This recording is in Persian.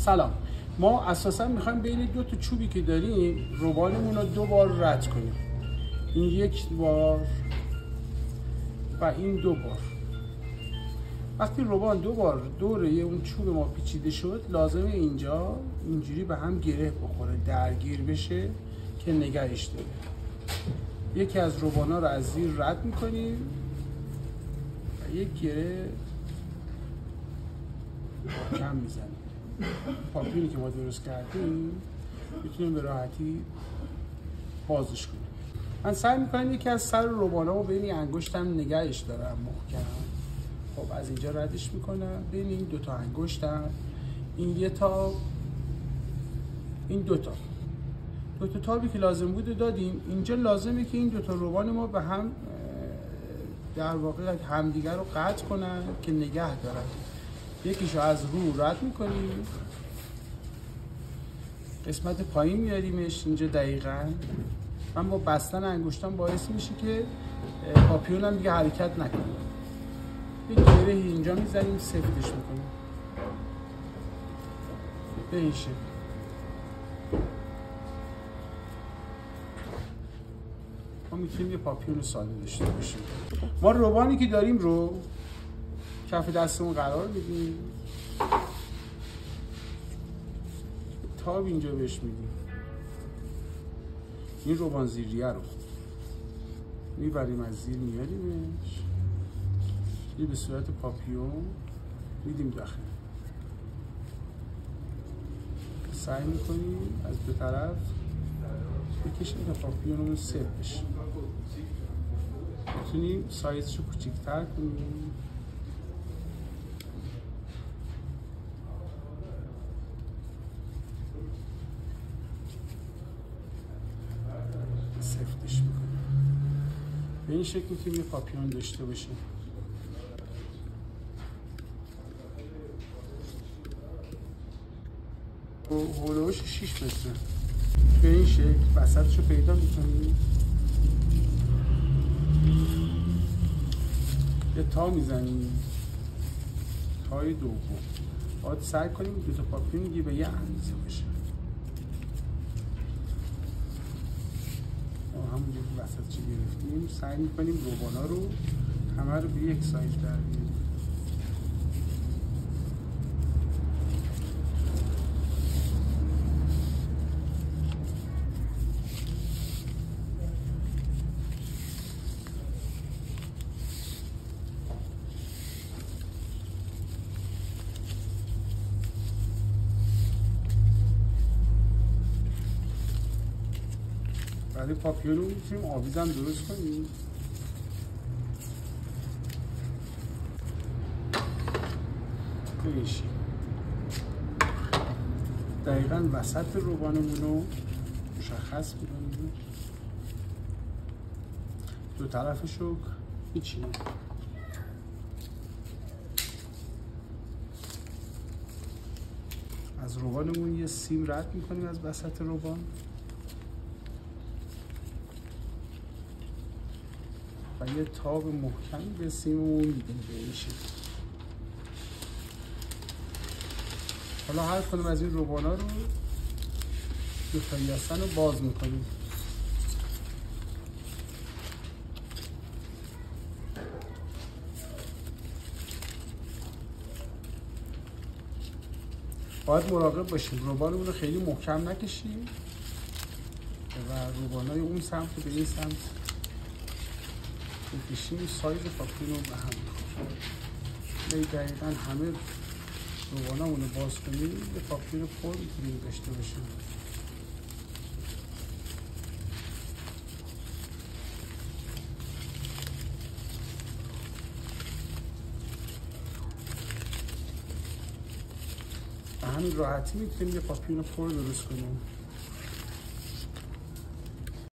سلام. ما اساسا میخوایم بین دو تا چوبی که داریم روبانمون رو 2 بار رد کنیم. این 1 بار و این 2 بار. وقتی روبان 2 بار دوره اون چوب ما پیچیده شد، لازمه اینجا اینجوری به هم گره بخوره، درگیر بشه که نگهش داره. یکی از روبانا رو از زیر رد میکنیم و یک گره کم میزنیم. پاپیونی که ما درست کردیم میتونیم به راحتی بازش کنیم. من سعی میکنم یکی از سر روبانا رو بین انگشتم نگهش دارم محکم. خب از اینجا ردش میکنم بین این 2 تا انگشتم، این 1 تا، این 2 تا. 2 تا تابی که لازم بوده دادیم. اینجا لازمه که این 2 تا روبان ما به هم در واقع همدیگر رو قطع کنن که نگه دارن. یکیشو از رو رد میکنیم، قسمت پایین میاریمش اینجا دقیقاً. من با بستن انگشتام باعث میشه که پاپیونم دیگه حرکت نکنه. یک گره اینجا میزنیم، سفتش میکنیم به این شکل. ما میتونیم یه پاپیون ساده داشته باشیم. ما روبانی که داریم رو کف دستمون قرار میدیم، تاب اینجا بهش میدیم. این روبان زیریه رو میبریم، از زیر میاریمش، یه به صورت پاپیون میدیم داخل. سعی میکنیم از 2 طرف بکشیم تا پاپیونمون سفت بشه. میتونیم سایزشو کوچیک‌تر کنیم. سفتش میکنیم. به این شکل میتونیم یه پاپیون داشته باشیم. هولوش 6 متره. به این شکل وسطشو پیدا میکنیم. یه تا میزنیم، تای دوم. باید سعی کنیم 2 تا پاپیون دیگه به یه اندازه باشه. همونجا که وسط چی گرفتیم سعی میکنیم روبانا رو همه رو به یک سایز در بیاریم. بعد پاپیون رو میتونیم آویزم درست کنیم. بهشی دقیقا وسط روبانمون رو مشخص میکنیم، 2 طرفش رو میچینیم. از روبانمون یه سیم رد میکنیم از وسط روبان و یه تاب محکمی به سیممون میدیم به این شکل. حالا هر کدوم از این روبانا رو 2 تا یاسن رو باز میکنیم. باید مراقب باشیم روبانمون رو خیلی محکم نکشیم و روبانای اون سمت به این سمت بکشیم، سایز پاپیون رو به هم بخوریم. دقیقا همه روبانامون رو باز کنیم، یه پاپیون پر میتونیم داشته باشیم. به همین راحتی میتونیم یه پاپیون پر درست کنیم.